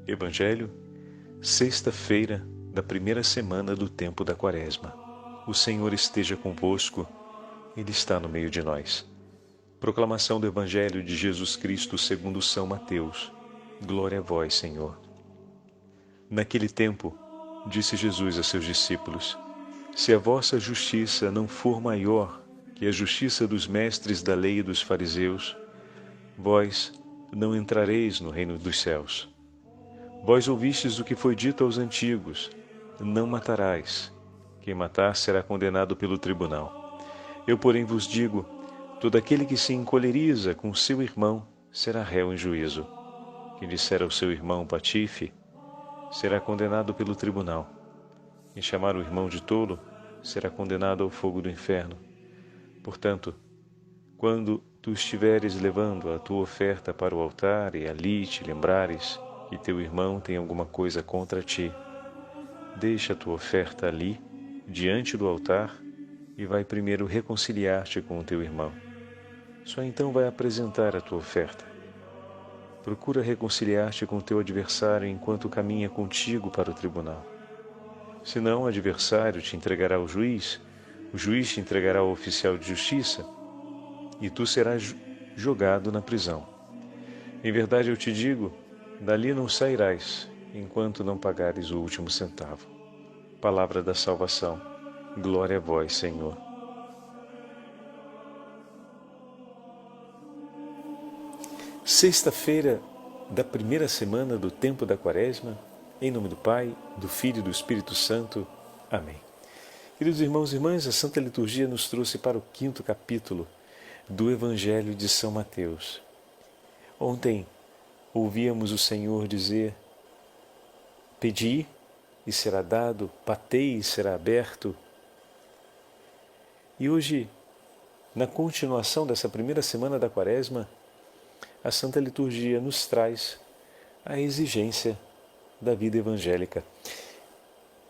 Evangelho, sexta-feira da primeira semana do tempo da Quaresma. O Senhor esteja convosco, Ele está no meio de nós. Proclamação do Evangelho de Jesus Cristo segundo São Mateus. Glória a vós, Senhor. Naquele tempo, disse Jesus a seus discípulos: Se a vossa justiça não for maior que a justiça dos mestres da lei e dos fariseus, vós não entrareis no reino dos céus. Vós ouvistes o que foi dito aos antigos: não matarás. Quem matar será condenado pelo tribunal. Eu, porém, vos digo: todo aquele que se encoleriza com seu irmão será réu em juízo. Quem disser ao seu irmão patife será condenado pelo tribunal. Quem chamar o irmão de tolo será condenado ao fogo do inferno. Portanto, quando tu estiveres levando a tua oferta para o altar e ali te lembrares que teu irmão tem alguma coisa contra ti, deixa a tua oferta ali, diante do altar, e vai primeiro reconciliar-te com o teu irmão. Só então vai apresentar a tua oferta. Procura reconciliar-te com o teu adversário enquanto caminha contigo para o tribunal. Senão o adversário te entregará ao juiz, o juiz te entregará ao oficial de justiça, e tu serás jogado na prisão. Em verdade eu te digo, dali não sairás, enquanto não pagares o último centavo. Palavra da salvação. Glória a vós, Senhor. Sexta-feira da primeira semana do tempo da Quaresma, em nome do Pai, do Filho e do Espírito Santo. Amém. Queridos irmãos e irmãs, a Santa Liturgia nos trouxe para o 5º capítulo do Evangelho de São Mateus. Ontem ouvíamos o Senhor dizer: pedi e será dado, batei e será aberto. E hoje, na continuação dessa primeira semana da Quaresma, a Santa Liturgia nos traz a exigência da vida evangélica.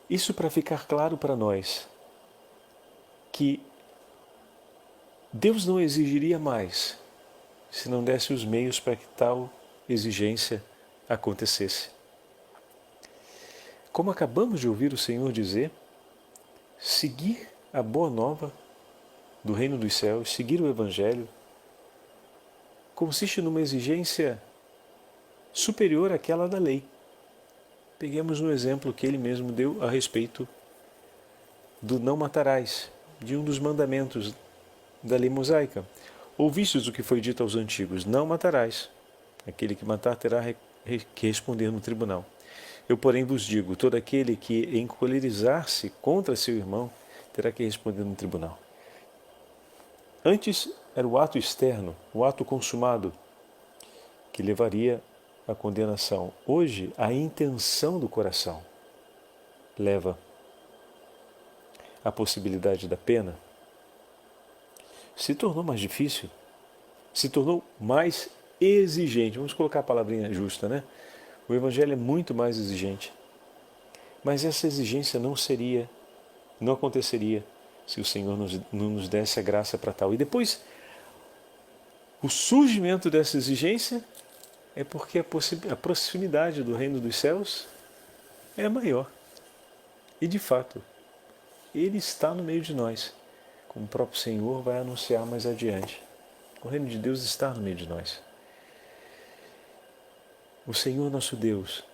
Isso para ficar claro para nós que Deus não exigiria mais se não desse os meios para que tal exigência acontecesse. Como acabamos de ouvir o Senhor dizer, seguir a boa nova do reino dos céus, seguir o Evangelho, consiste numa exigência superior àquela da lei. Peguemos no exemplo que ele mesmo deu a respeito do não matarás, de um dos mandamentos da lei mosaica. Ouvistes o que foi dito aos antigos: não matarás. Aquele que matar terá que responder no tribunal. Eu, porém, vos digo: todo aquele que encolerizar-se contra seu irmão terá que responder no tribunal. Antes era o ato externo, o ato consumado, que levaria à condenação. Hoje, a intenção do coração leva à possibilidade da pena. Se tornou mais difícil, se tornou mais exigente. Vamos colocar a palavrinha justa, né? O Evangelho é muito mais exigente. Mas essa exigência não aconteceria se o Senhor não nos desse a graça para tal. E depois, o surgimento dessa exigência é porque a proximidade do reino dos céus é maior. E de fato, Ele está no meio de nós, como o próprio Senhor vai anunciar mais adiante. O reino de Deus está no meio de nós. O Senhor nosso Deus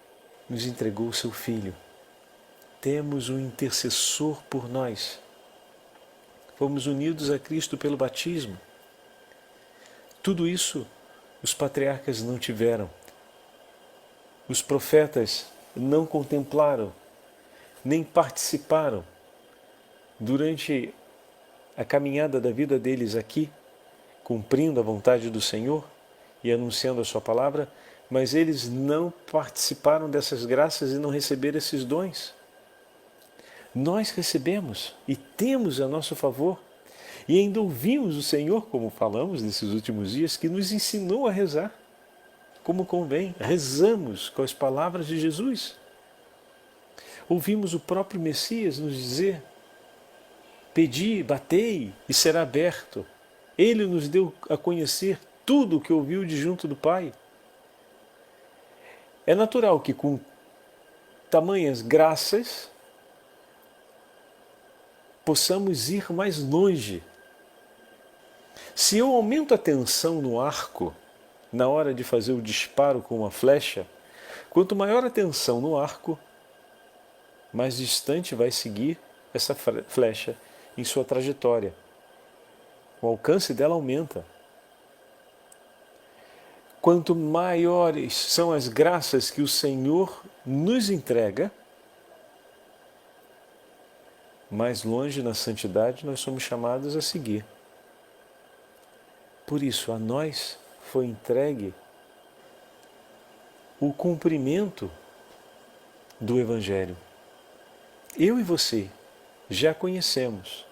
nos entregou o seu Filho. Temos um intercessor por nós. Fomos unidos a Cristo pelo batismo. Tudo isso os patriarcas não tiveram. Os profetas não contemplaram, nem participaram durante a caminhada da vida deles aqui, cumprindo a vontade do Senhor e anunciando a sua palavra, mas eles não participaram dessas graças e não receberam esses dons. Nós recebemos e temos a nosso favor. E ainda ouvimos o Senhor, como falamos nesses últimos dias, que nos ensinou a rezar como convém. Rezamos com as palavras de Jesus. Ouvimos o próprio Messias nos dizer: pedi, batei e será aberto. Ele nos deu a conhecer tudo o que ouviu de junto do Pai. É natural que com tamanhas graças possamos ir mais longe. Se eu aumento a tensão no arco na hora de fazer o disparo com uma flecha, quanto maior a tensão no arco, mais distante vai seguir essa flecha em sua trajetória. O alcance dela aumenta. Quanto maiores são as graças que o Senhor nos entrega, mais longe na santidade nós somos chamados a seguir. Por isso, a nós foi entregue o cumprimento do Evangelho. Eu e você já conhecemos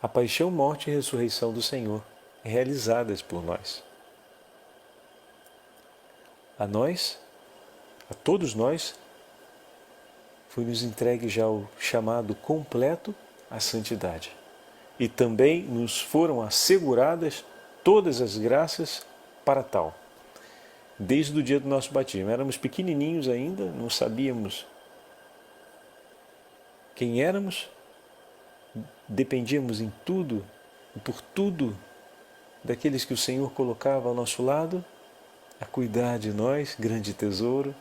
a paixão, morte e ressurreição do Senhor, realizadas por nós. A todos nós, foi-nos entregue já o chamado completo à santidade. E também nos foram asseguradas todas as graças para tal. Desde o dia do nosso batismo. Éramos pequenininhos ainda, não sabíamos quem éramos, dependíamos em tudo e por tudo daqueles que o Senhor colocava ao nosso lado, a cuidar de nós, grande tesouro.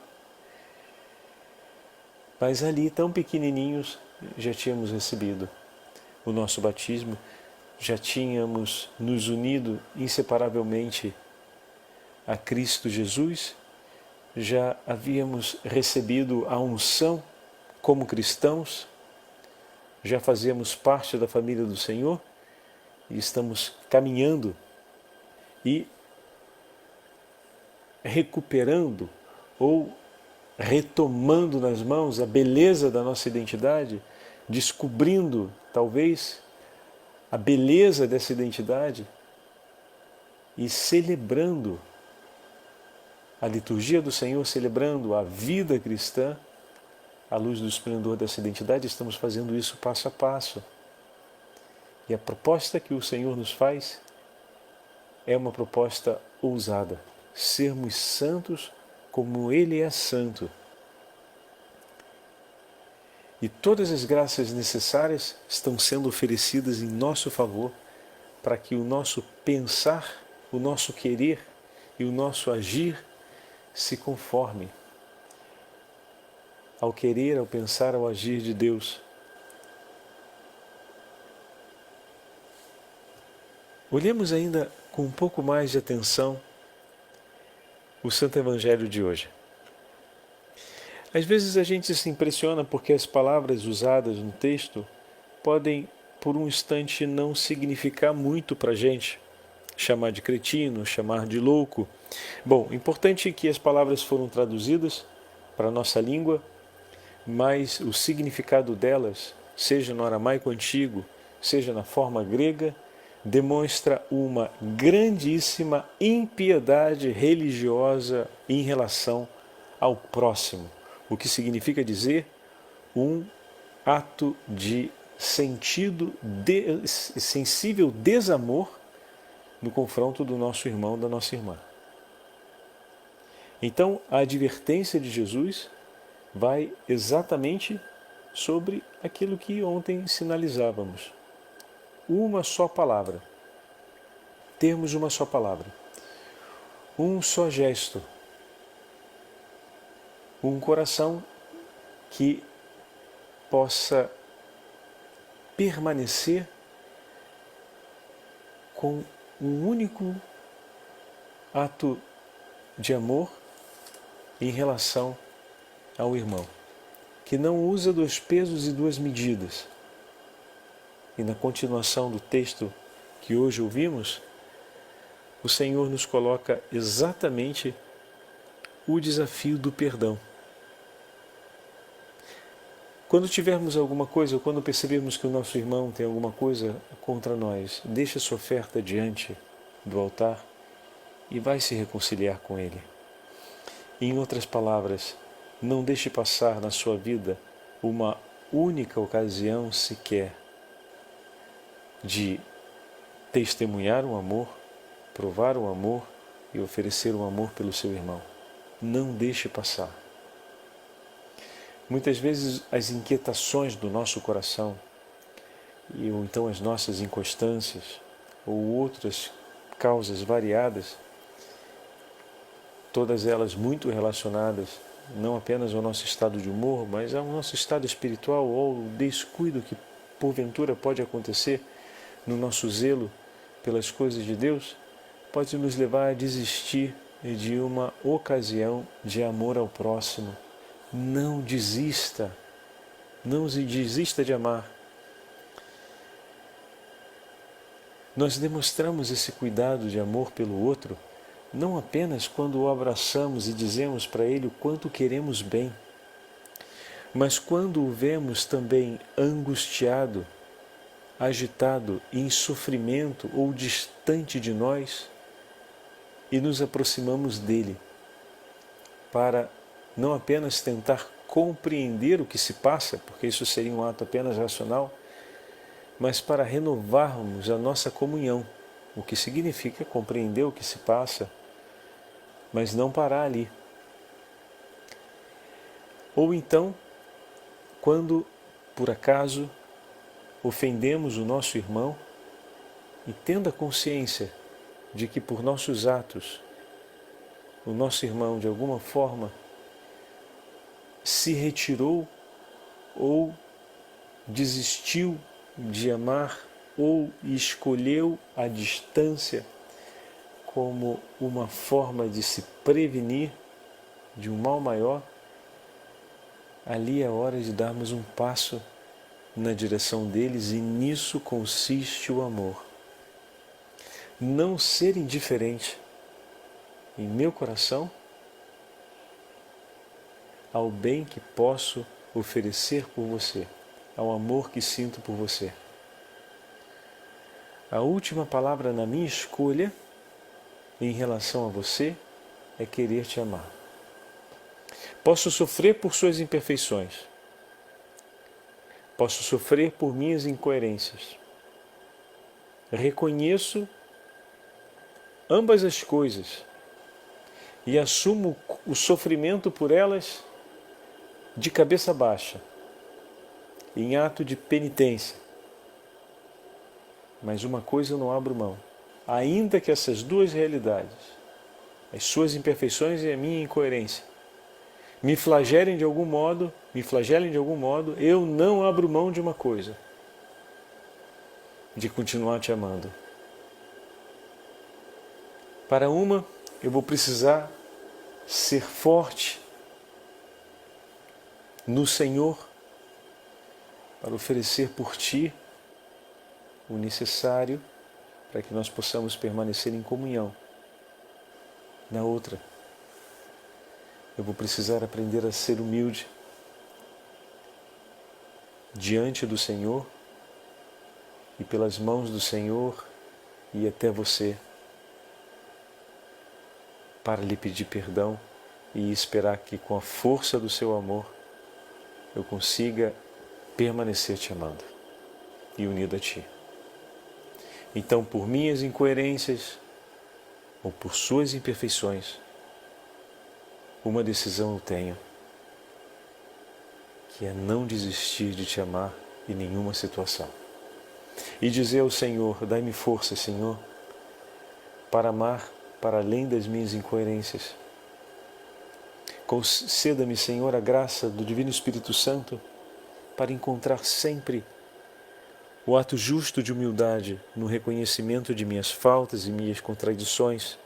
Mas ali, tão pequenininhos, já tínhamos recebido o nosso batismo, já tínhamos nos unido inseparavelmente a Cristo Jesus, já havíamos recebido a unção como cristãos, já fazíamos parte da família do Senhor e estamos caminhando e recuperando ou retomando nas mãos a beleza da nossa identidade, descobrindo talvez a beleza dessa identidade e celebrando a liturgia do Senhor, celebrando a vida cristã à luz do esplendor dessa identidade. Estamos fazendo isso passo a passo. E a proposta que o Senhor nos faz é uma proposta ousada. Sermos santos como Ele é santo. E todas as graças necessárias estão sendo oferecidas em nosso favor para que o nosso pensar, o nosso querer e o nosso agir se conforme ao querer, ao pensar, ao agir de Deus. Olhemos ainda com um pouco mais de atenção o Santo Evangelho de hoje. Às vezes a gente se impressiona porque as palavras usadas no texto podem, por um instante, não significar muito para a gente. Chamar de cretino, chamar de louco. Bom, importante que as palavras foram traduzidas para a nossa língua, mas o significado delas, seja no aramaico antigo, seja na forma grega, demonstra uma grandíssima impiedade religiosa em relação ao próximo, o que significa dizer um ato de sensível desamor no confronto do nosso irmão, da nossa irmã. Então, a advertência de Jesus vai exatamente sobre aquilo que ontem sinalizávamos. Uma só palavra. Termos uma só palavra. Um só gesto. Um coração que possa permanecer com um único ato de amor em relação ao irmão, que não usa dois pesos e duas medidas. E na continuação do texto que hoje ouvimos, o Senhor nos coloca exatamente o desafio do perdão. Quando tivermos alguma coisa, ou quando percebermos que o nosso irmão tem alguma coisa contra nós, deixe a sua oferta diante do altar e vai se reconciliar com ele. Em outras palavras, não deixe passar na sua vida uma única ocasião sequer de testemunhar o amor, provar o amor e oferecer o amor pelo seu irmão. não deixe passar. Muitas vezes as inquietações do nosso coração, ou então as nossas inconstâncias, ou outras causas variadas, todas elas muito relacionadas não apenas ao nosso estado de humor, mas ao nosso estado espiritual ou ao descuido que porventura pode acontecer no nosso zelo pelas coisas de Deus, pode nos levar a desistir de uma ocasião de amor ao próximo. Não desista, não desista de amar. Nós demonstramos esse cuidado de amor pelo outro não apenas quando o abraçamos e dizemos para ele o quanto queremos bem, mas quando o vemos também angustiado, agitado, em sofrimento ou distante de nós e nos aproximamos dele para não apenas tentar compreender o que se passa, porque isso seria um ato apenas racional, mas para renovarmos a nossa comunhão, o que significa compreender o que se passa, mas não parar ali. Ou então, quando, por acaso, ofendemos o nosso irmão e tendo a consciência de que por nossos atos, o nosso irmão de alguma forma se retirou ou desistiu de amar ou escolheu a distância como uma forma de se prevenir de um mal maior, ali é hora de darmos um passo na direção deles e nisso consiste o amor. Não ser indiferente em meu coração ao bem que posso oferecer por você, ao amor que sinto por você. A última palavra na minha escolha em relação a você é querer te amar. Posso sofrer por suas imperfeições. Posso sofrer por minhas incoerências. Reconheço ambas as coisas e assumo o sofrimento por elas de cabeça baixa, em ato de penitência. Mas uma coisa eu não abro mão. Ainda que essas duas realidades, as suas imperfeições e a minha incoerência, me flagelem de algum modo, eu não abro mão de uma coisa, de continuar te amando. Para uma, eu vou precisar ser forte no Senhor para oferecer por ti o necessário para que nós possamos permanecer em comunhão. Na outra, eu vou precisar aprender a ser humilde diante do Senhor e pelas mãos do Senhor e até você para lhe pedir perdão e esperar que com a força do seu amor eu consiga permanecer te amando e unido a ti. Então, por minhas incoerências ou por suas imperfeições, uma decisão eu tenho, que é não desistir de te amar em nenhuma situação. E dizer ao Senhor, dai-me força, Senhor, para amar para além das minhas incoerências. Conceda-me, Senhor, a graça do Divino Espírito Santo para encontrar sempre o ato justo de humildade no reconhecimento de minhas faltas e minhas contradições,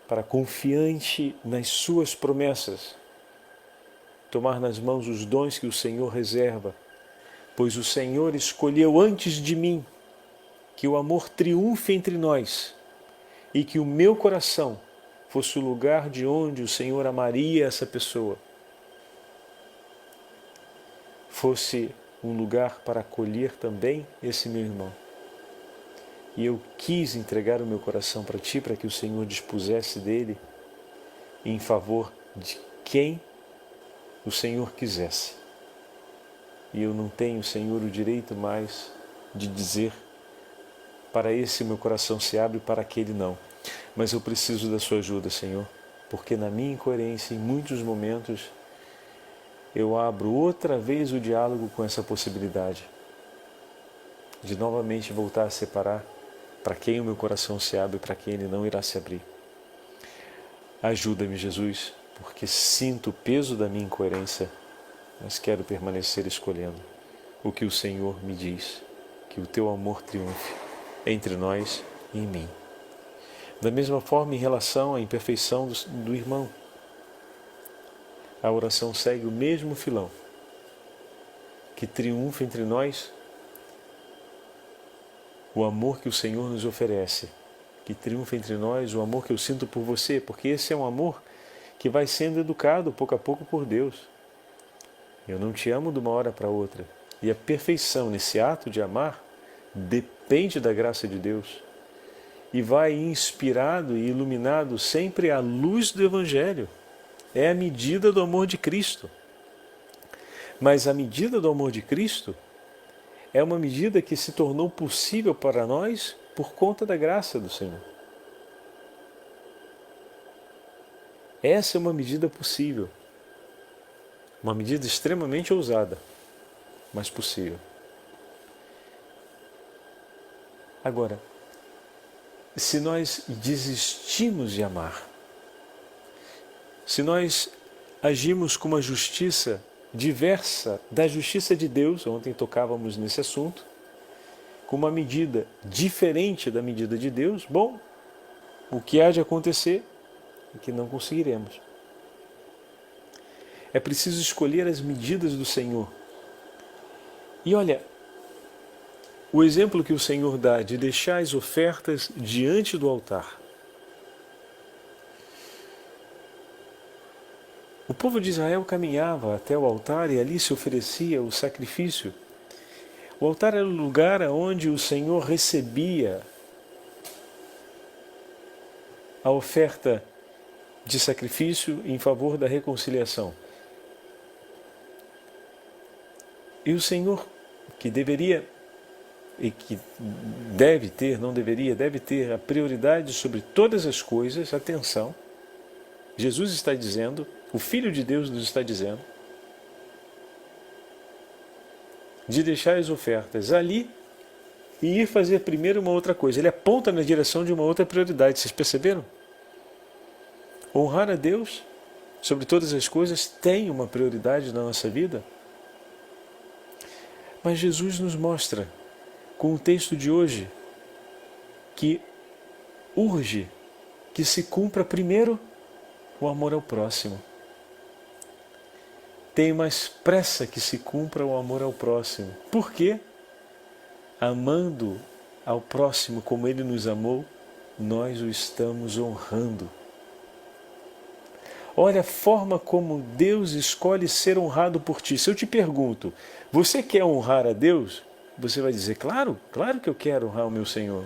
para, confiante nas suas promessas, tomar nas mãos os dons que o Senhor reserva, pois o Senhor escolheu antes de mim que o amor triunfe entre nós e que o meu coração fosse o lugar de onde o Senhor amaria essa pessoa, fosse um lugar para acolher também esse meu irmão. E eu quis entregar o meu coração para ti, para que o Senhor dispusesse dele em favor de quem o Senhor quisesse. E eu não tenho, Senhor, o direito mais de dizer para esse meu coração se abre, para aquele não. Mas eu preciso da sua ajuda, Senhor. porque na minha incoerência, em muitos momentos, eu abro outra vez o diálogo com essa possibilidade de novamente voltar a separar para quem o meu coração se abre e para quem ele não irá se abrir. Ajuda-me, Jesus, porque sinto o peso da minha incoerência, mas quero permanecer escolhendo o que o Senhor me diz, que o teu amor triunfe entre nós e em mim. Da mesma forma, em relação à imperfeição do irmão, a oração segue o mesmo filão. Que triunfe entre nós o amor que o Senhor nos oferece. Que triunfe entre nós o amor que eu sinto por você, porque esse é um amor que vai sendo educado pouco a pouco por Deus. Eu não te amo de uma hora para outra. E a perfeição nesse ato de amar depende da graça de Deus. E vai inspirado e iluminado sempre à luz do Evangelho. É a medida do amor de Cristo. Mas a medida do amor de Cristo é uma medida que se tornou possível para nós por conta da graça do Senhor. Essa é uma medida possível. Uma medida extremamente ousada, mas possível. Agora, se nós desistimos de amar, se nós agimos com uma justiça diversa da justiça de Deus, ontem tocávamos nesse assunto, com uma medida diferente da medida de Deus, bom, o que há de acontecer é que não conseguiremos. É preciso escolher as medidas do Senhor. E olha, o exemplo que o Senhor dá de deixar as ofertas diante do altar. O povo de Israel caminhava até o altar e ali se oferecia o sacrifício. O altar era o lugar onde o Senhor recebia a oferta de sacrifício em favor da reconciliação. E o Senhor, que deveria e que deve ter, não deveria, deve ter a prioridade sobre todas as coisas, atenção, Jesus está dizendo, o Filho de Deus nos está dizendo, de deixar as ofertas ali e ir fazer primeiro uma outra coisa. Ele aponta na direção de uma outra prioridade, vocês perceberam? Honrar a Deus sobre todas as coisas tem uma prioridade na nossa vida. Mas Jesus nos mostra, com o texto de hoje, que urge que se cumpra primeiro o amor ao próximo. Tem mais pressa que se cumpra o amor ao próximo. Por quê? Amando ao próximo como ele nos amou, nós o estamos honrando. Olha a forma como Deus escolhe ser honrado por ti. Se eu te pergunto, você quer honrar a Deus? Você vai dizer, claro que eu quero honrar o meu Senhor.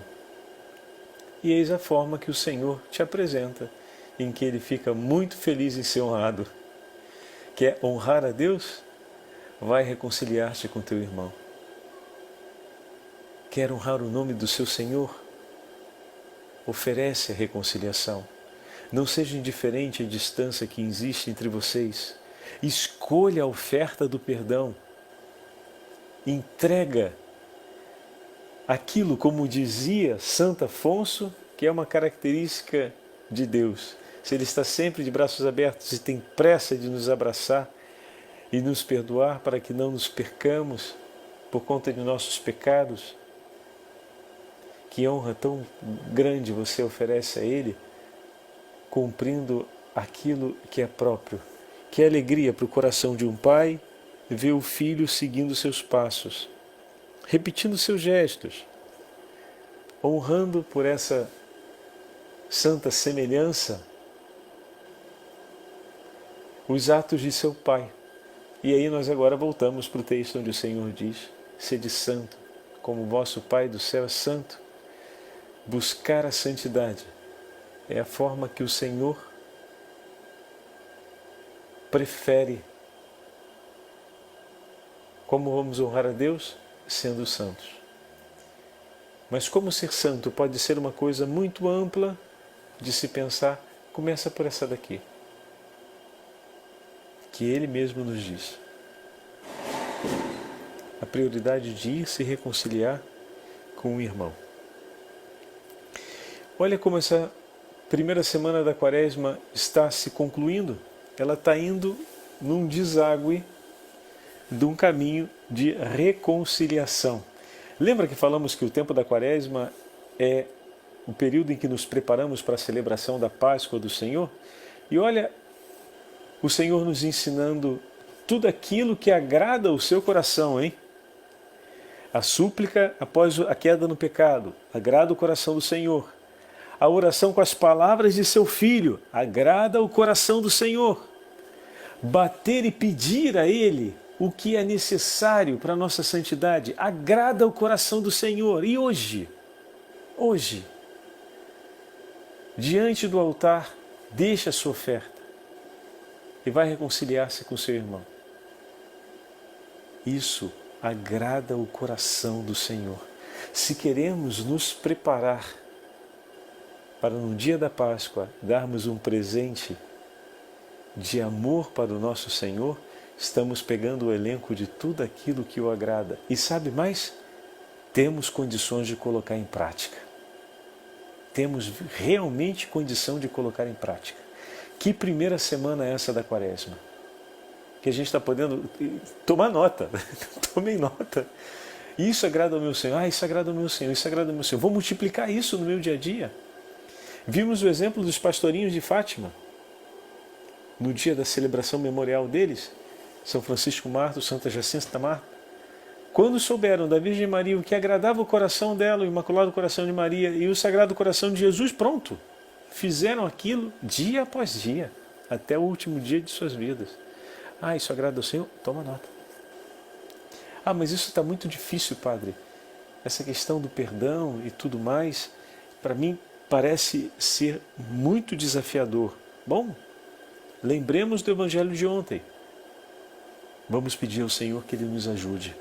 E eis a forma que o Senhor te apresenta, em que Ele fica muito feliz em ser honrado. Quer honrar a Deus? Vai reconciliar-te com teu irmão. Quer honrar o nome do seu Senhor? Oferece a reconciliação. Não seja indiferente à distância que existe entre vocês. Escolha a oferta do perdão. Entrega aquilo, como dizia Santo Afonso, que é uma característica de Deus. Se Ele está sempre de braços abertos e tem pressa de nos abraçar e nos perdoar para que não nos percamos por conta de nossos pecados, que honra tão grande você oferece a Ele, cumprindo aquilo que é próprio. Que alegria para o coração de um pai ver o filho seguindo seus passos, repetindo seus gestos, honrando por essa santa semelhança os atos de seu pai. E aí nós agora voltamos para o texto onde o Senhor diz, sede santo, como o vosso Pai do céu é santo. Buscar a santidade é a forma que o Senhor prefere. Como vamos honrar a Deus? Sendo santos. Mas como ser santo pode ser uma coisa muito ampla de se pensar Começa por essa daqui, que Ele mesmo nos diz. A prioridade de ir se reconciliar com o irmão. Olha como essa primeira semana da Quaresma está se concluindo. Ela está indo num deságue de um caminho de reconciliação. Lembra que falamos que o tempo da Quaresma é o período em que nos preparamos para a celebração da Páscoa do Senhor? E olha, o Senhor nos ensinando tudo aquilo que agrada o seu coração, hein? A súplica após a queda no pecado agrada o coração do Senhor. A oração com as palavras de seu Filho agrada o coração do Senhor. Bater e pedir a Ele o que é necessário para a nossa santidade agrada o coração do Senhor. E hoje, diante do altar, deixa a sua oferta e vai reconciliar-se com seu irmão. Isso agrada o coração do Senhor. Se queremos nos preparar para no dia da Páscoa darmos um presente de amor para o nosso Senhor, estamos pegando o elenco de tudo aquilo que o agrada. E sabe mais? Temos condições de colocar em prática. Temos realmente condição de colocar em prática. Que primeira semana é essa da Quaresma? Que a gente está podendo tomar nota. Tomem nota. Isso agrada ao meu Senhor. Isso agrada ao meu Senhor. Isso agrada ao meu Senhor. Vou multiplicar isso no meu dia a dia. Vimos o exemplo dos pastorinhos de Fátima. No dia da celebração memorial deles, São Francisco Marto, Santa Jacinta Marta. Quando souberam da Virgem Maria o que agradava o coração dela, o Imaculado Coração de Maria e o Sagrado Coração de Jesus, pronto. Fizeram aquilo dia após dia, até o último dia de suas vidas. Isso agrada ao Senhor? Toma nota. Mas isso está muito difícil, padre. Essa questão do perdão e tudo mais, para mim, parece ser muito desafiador. Bom, lembremos do Evangelho de ontem. Vamos pedir ao Senhor que Ele nos ajude.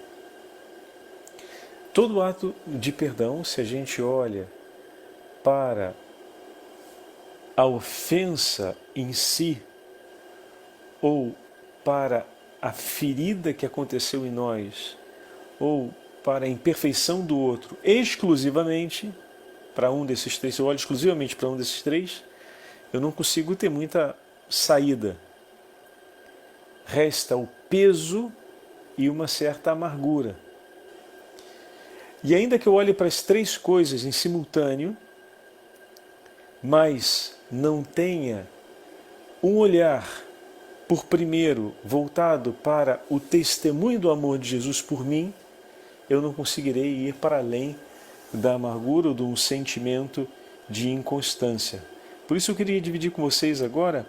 Todo ato de perdão, se a gente olha para a ofensa em si, ou para a ferida que aconteceu em nós, ou para a imperfeição do outro, exclusivamente para um desses três, se eu olho exclusivamente para um desses três, eu não consigo ter muita saída. Resta o peso e uma certa amargura. E ainda que eu olhe para as três coisas em simultâneo, mas não tenha um olhar, por primeiro, voltado para o testemunho do amor de Jesus por mim, eu não conseguirei ir para além da amargura ou de um sentimento de inconstância. Por isso eu queria dividir com vocês agora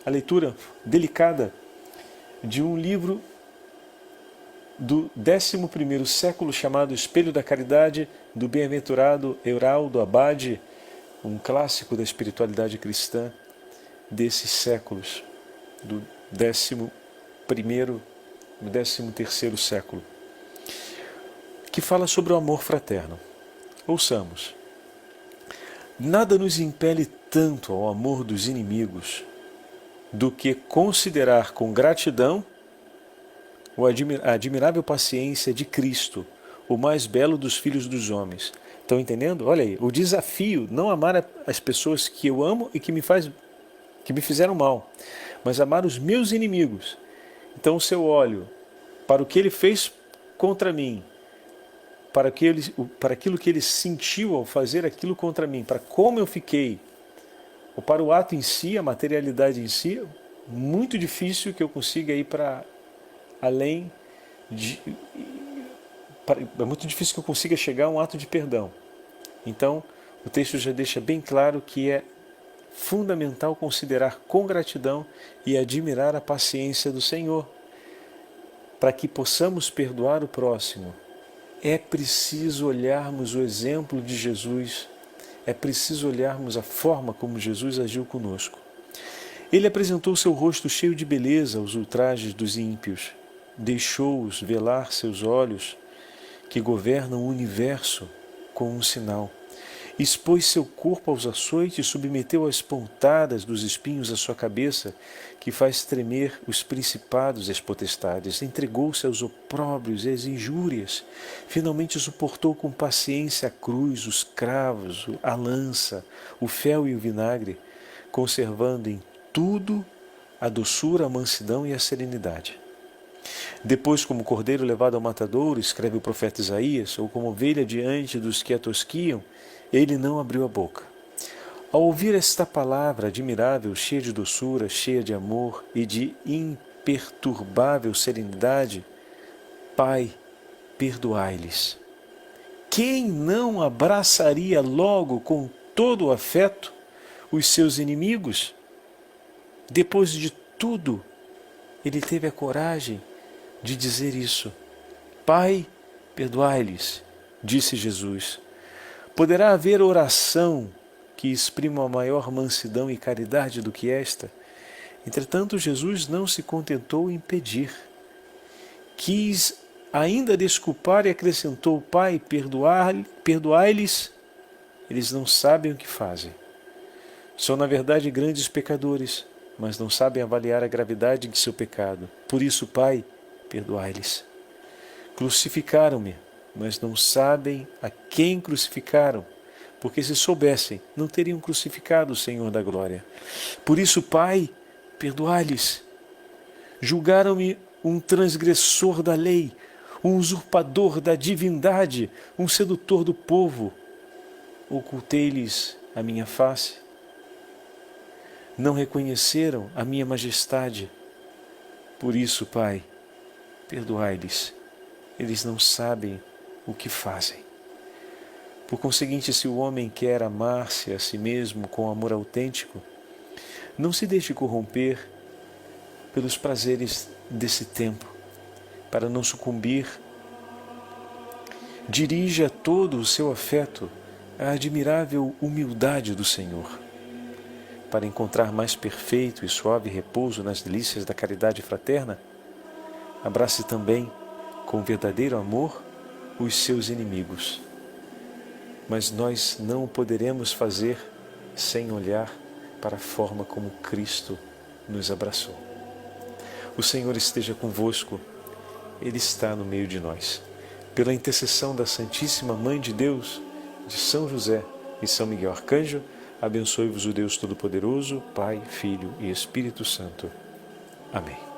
a leitura delicada de um livro do 11º século chamado Espelho da Caridade, do bem-aventurado Euraldo Abade, um clássico da espiritualidade cristã desses séculos, do 11º e 13º século, que fala sobre o amor fraterno. Ouçamos. Nada nos impele tanto ao amor dos inimigos do que considerar com gratidão a admirável paciência de Cristo, o mais belo dos filhos dos homens. Estão entendendo? Olha aí, o desafio, não amar as pessoas que eu amo e que me fizeram mal, mas amar os meus inimigos. Então, se eu olho para o que ele fez contra mim, para aquilo que ele sentiu ao fazer aquilo contra mim, para como eu fiquei, ou para o ato em si, a materialidade em si, muito difícil que eu consiga ir para além de... É muito difícil que eu consiga chegar a um ato de perdão. Então, o texto já deixa bem claro que é fundamental considerar com gratidão e admirar a paciência do Senhor, para que possamos perdoar o próximo. É preciso olharmos o exemplo de Jesus, é preciso olharmos a forma como Jesus agiu conosco. Ele apresentou seu rosto cheio de beleza aos ultrajes dos ímpios, deixou-os velar seus olhos, que governam o universo com um sinal. expôs seu corpo aos açoites, submeteu às pontadas dos espinhos a sua cabeça, que faz tremer os principados e as potestades, entregou-se aos opróbrios e às injúrias, finalmente suportou com paciência a cruz, os cravos, a lança, o fel e o vinagre, conservando em tudo a doçura, a mansidão e a serenidade. Depois, como cordeiro levado ao matadouro, escreve o profeta Isaías, ou como ovelha diante dos que a tosquiam, ele não abriu a boca. Ao ouvir esta palavra admirável, cheia de doçura, cheia de amor e de imperturbável serenidade, Pai, perdoai-lhes. Quem não abraçaria logo com todo o afeto os seus inimigos? Depois de tudo, ele teve a coragem de dizer isso. Pai, perdoai-lhes, disse Jesus. Poderá haver oração que exprima uma maior mansidão e caridade do que esta? Entretanto, Jesus não se contentou em pedir. Quis ainda desculpar e acrescentou: Pai, perdoai-lhes, eles não sabem o que fazem. São, na verdade, grandes pecadores, mas não sabem avaliar a gravidade de seu pecado. Por isso, Pai, perdoai-lhes. Crucificaram-me, mas não sabem a quem crucificaram, porque se soubessem, não teriam crucificado o Senhor da glória. Por isso, Pai, perdoai-lhes. Julgaram-me um transgressor da lei, um usurpador da divindade, um sedutor do povo. Ocultei-lhes a minha face. Não reconheceram a minha majestade. Por isso, Pai, perdoai-lhes. Eles não sabem o que fazem. Por conseguinte, se o homem quer amar-se a si mesmo com amor autêntico, não se deixe corromper pelos prazeres desse tempo. Para não sucumbir, dirija todo o seu afeto à admirável humildade do Senhor. Para encontrar mais perfeito e suave repouso nas delícias da caridade fraterna, abrace também, com verdadeiro amor, os seus inimigos. Mas nós não o poderemos fazer sem olhar para a forma como Cristo nos abraçou. O Senhor esteja convosco, Ele está no meio de nós. Pela intercessão da Santíssima Mãe de Deus, de São José e São Miguel Arcanjo, abençoe-vos o Deus Todo-Poderoso, Pai, Filho e Espírito Santo. Amém.